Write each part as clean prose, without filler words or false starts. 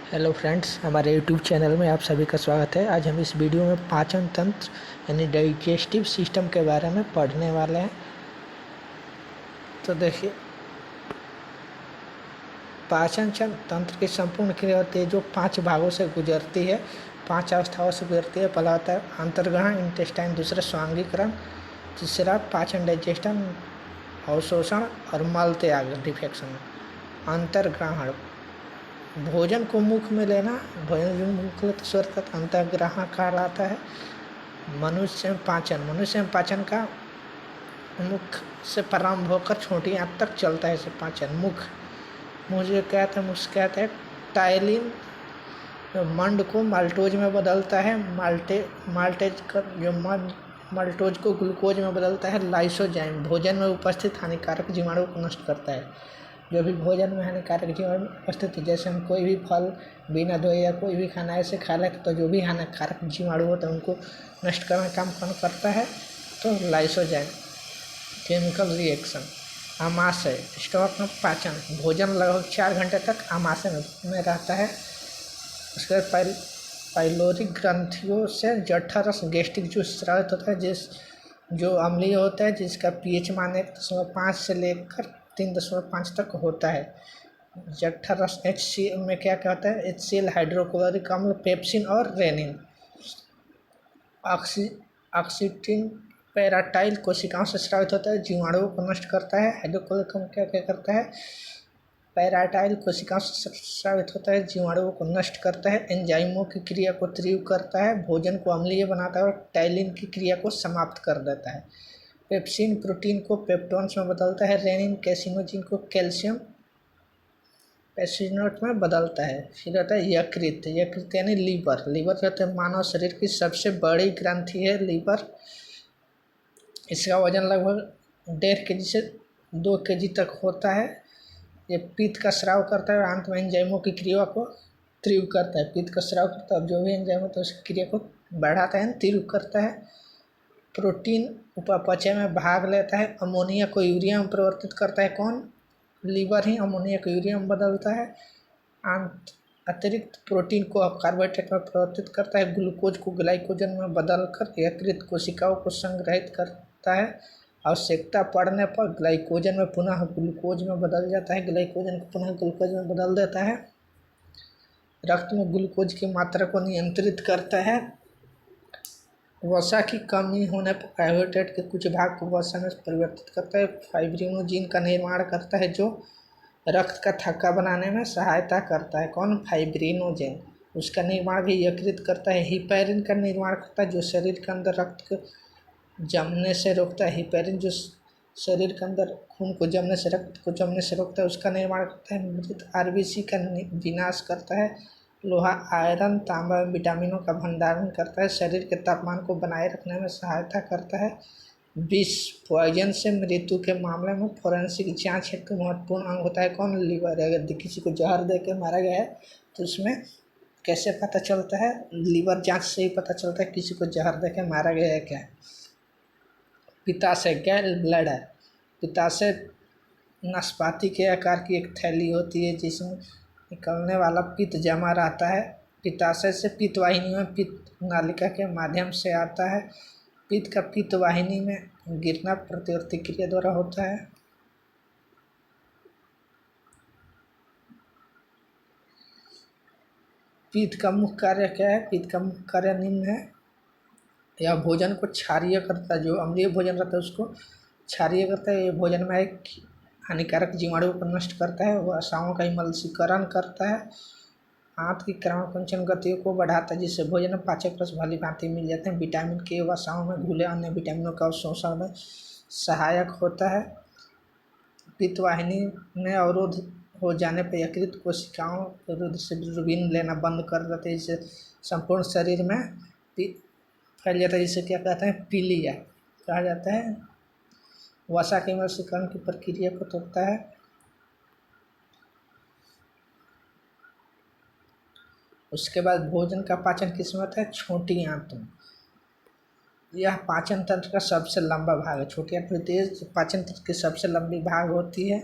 Hello friends, हमारे YouTube channel में आप सभी का स्वागत है। आज हम इस वीडियो में पाचन तंत्र यानी डाइजेस्टिव सिस्टम के बारे में पढ़ने वाले हैं। तो देखिए, पाचन तंत्र की संपूर्ण क्रिया होती है जो 5 भागों से गुजरती है, 5 अवस्थाओं से गुजरती है। पहला होता है अंतर्ग्रहण इंटेस्टाइन, दूसरा स्वांगीकरण, तीसरा पाचन डाइजेस्टन अवशोषण और मल त्याग डिफेक्शन। अंतर्ग्रहण भोजन को मुख में लेना, भोजन जो मुख लेते स्वर का अंतर्ग्रहण कहलाता है। मनुष्य में पाचन का मुख से प्रारंभ होकर छोटी आंत तक चलता है। इसे पाचन मुख जो कहते हैं, मुख से कहते हैं टाइलिन मंड को माल्टोज में बदलता है। माल्टोज को ग्लूकोज में बदलता है। लाइसोजाइम भोजन में उपस्थित हानिकारक जीवाणु को नष्ट करता है। जो भी भोजन में हानिकारक जीवाणु उपस्थित है, जैसे हम कोई भी फल बिना धोए या कोई भी खाना ऐसे खा लें तो जो भी हानिकारक जीवाणु होते हैं उनको नष्ट करने का काम करता है। तो लाइसोजाइम। Chemical reaction. आमाशय स्टमक में पाचन, भोजन लगभग 4 घंटे तक आमाशय में रहता है। उसके बाद पाइलोरिक ग्रंथियों से जठर रस गैस्ट्रिक जूस स्रावित होता है, जो अम्लीय होता है, जिसका पीएच मान 1.5 से लेकर 3.5 तक होता है। जठर रस HCl में क्या क्या होता है? HCl हाइड्रोक्लोरिक अम्ल, पेप्सिन और रेनिन। ऑक्सीटिन पैराटाइल कोशिकाओं से स्रावित होता है, जीवाणुओं को नष्ट करता है। हाइड्रोक्लोरिक अम्ल क्या क्या करता है? पैराटाइल कोशिकाओं से स्रावित होता है, जीवाणुओं को नष्ट करता है। एंजाइमों की क्रिया को तीव्र करता है, भोजन को अम्लीय बनाता है और टाइलिन की क्रिया को समाप्त कर देता है। पेप्सिन प्रोटीन को पेप्टोन्स में बदलता है। रेनिन कैसिनोजिन को कैल्शियम पेसिनोट में बदलता है। फिर आता है यकृत यानी लीवर कहते हैं मानव शरीर की सबसे बड़ी ग्रंथि है लीवर। इसका वजन लगभग 1.5 kg से 2 kg तक होता है। ये पित्त का स्राव करता है और अंत में एंजाइमों की क्रिया को तीव्र करता है। पित्त का स्राव करता है, जो भी एंजाइम होता है उसकी क्रिया को बढ़ाता है, तीव्र करता है। प्रोटीन उपापचय में भाग लेता है। अमोनिया को यूरिया में परिवर्तित करता है। कौन? लीवर ही अमोनिया को यूरिया में बदलता है। अतिरिक्त प्रोटीन को कार्बोहाइड्रेट में परिवर्तित करता है। ग्लूकोज को ग्लाइकोजन में बदलकर यकृत कोशिकाओं को संग्रहित करता है। आवश्यकता पड़ने पर ग्लाइकोजन में पुनः ग्लूकोज में बदल जाता है। ग्लाइकोजन को पुनः ग्लूकोज में बदल देता है। रक्त में ग्लूकोज की मात्रा को नियंत्रित करता है। वसा की कमी होने पर कार्बोहाइड्रेट के कुछ भाग को वसा में परिवर्तित करता है। फाइब्रिनोजिन का निर्माण करता है, जो रक्त का थक्का बनाने में सहायता करता है। कौन? फाइब्रिनोजेन। उसका निर्माण भी यकृत करता है। हिपैरिन का निर्माण करता है, जो शरीर के अंदर रक्त को जमने से रोकता है। हिपैरिन जो शरीर के अंदर खून को जमने से, रक्त को जमने से रोकता है, उसका निर्माण करता है। मृत आरबीसी का विनाश करता है। लोहा आयरन तांबा विटामिनों का भंडारण करता है। शरीर के तापमान को बनाए रखने में सहायता करता है। विष पॉइजन से मृत्यु के मामले में फोरेंसिक जांच हेतु महत्वपूर्ण अंग होता है। कौन? लीवर। अगर किसी को जहर दे के मारा गया है तो उसमें कैसे पता चलता है? लीवर जांच से ही पता चलता है किसी को जहर दे के मारा गया है क्या। पित्ताशय गैल ब्लैडर। पित्ताशय नाशपाती के आकार की एक थैली होती है जिसमें निकलने वाला पित्त जमा रहता है। पित्ताशय से पित्त वाहिनी में पित्त नालिका के माध्यम से आता है। पित्त का पित्त वाहिनी में गिरना प्रतिवर्ती क्रिया द्वारा होता है। पित्त का मुख्य कार्य क्या है? पित्त का मुख्य कार्य निम्न है। यह भोजन को क्षारीय करता है, जो अम्लीय भोजन रहता है उसको क्षारीय करता है। ये भोजन में एक हानिकारक जीवाणु को नष्ट करता है। वसाओं का एमल्सीकरण करता है। आंत की क्रमकुंचन गतियों को बढ़ाता है, जिससे भोजन में पाचक रस भली भांति मिल जाते हैं। विटामिन के वसाओं में घुले अन्य विटामिनों का अवशोषण में सहायक होता है। पित्त वाहिनी में अवरोध हो जाने पर यकृत कोशिकाओं विरुद्ध से बिलिरुबिन लेना बंद कर देते हैं, जिससे संपूर्ण शरीर में फैल जाता है, जिसे क्या कहते हैं? पीलिया कहा जाता है। वसा के एमल्सीकरण की प्रक्रिया को तोड़ता है। उसके बाद भोजन का पाचन किस में होता है? छोटी आंत में। यह पाचन तंत्र का सबसे लंबा भाग है। छोटी आंत में तेज पाचन तंत्र की सबसे लंबी भाग होती है।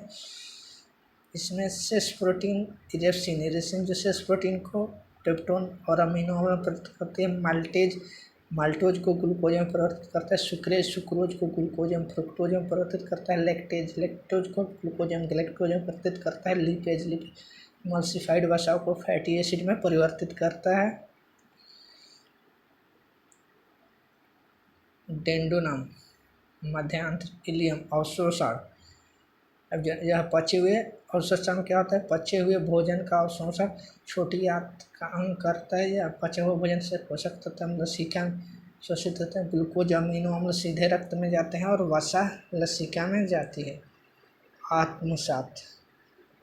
इसमें सेस प्रोटीन इरेप्सिन, इरेप्सिन जो सेस प्रोटीन को ट्रिप्टोन और अमीनो में परिवर्तित करती है। माल्टेज माल्टोज को ग्लूकोज में परिवर्तित करता है। सुक्रेज सुक्रोज को ग्लूकोज में फ्रुक्टोज में परिवर्तित करता है। लैक्टेज लैक्टोज को ग्लूकोज में ग्लैक्टोज में परिवर्तित करता है। लिपेज लिपिड मल्सिफाइड वसाओं को फैटी एसिड में परिवर्तित करता है। डेंडोनम मध्यांतर इलियम अवशोषण। अब यह पचे हुए अवशोषण क्या होता है? पचे हुए भोजन का अवशोषण छोटी आंत का अंग करता है। या पचे हुए भोजन से पोषक तत्व लसिका में शोषित होते हैं। ग्लूकोज अमीनो अम्ल सीधे रक्त में जाते हैं और वसा लसिका में जाती है। आत्मसात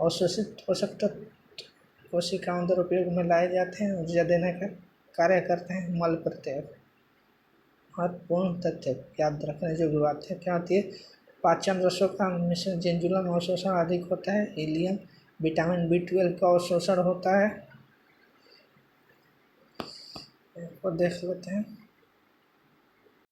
अवशोषित पोषक तत्व कोशिकाओं द्वारा उपयोग में लाए जाते हैं, ऊर्जा देने का कार्य करते हैं। मल प्रत्यारोपण महत्वपूर्ण तथ्य याद रखने जो बात है क्या होती है? पाचन रसों का मिश्रण जेंजुलम अवशोषण अधिक होता है। हीलियम विटामिन B12 का अवशोषण होता है। इसको देख लेते हैं।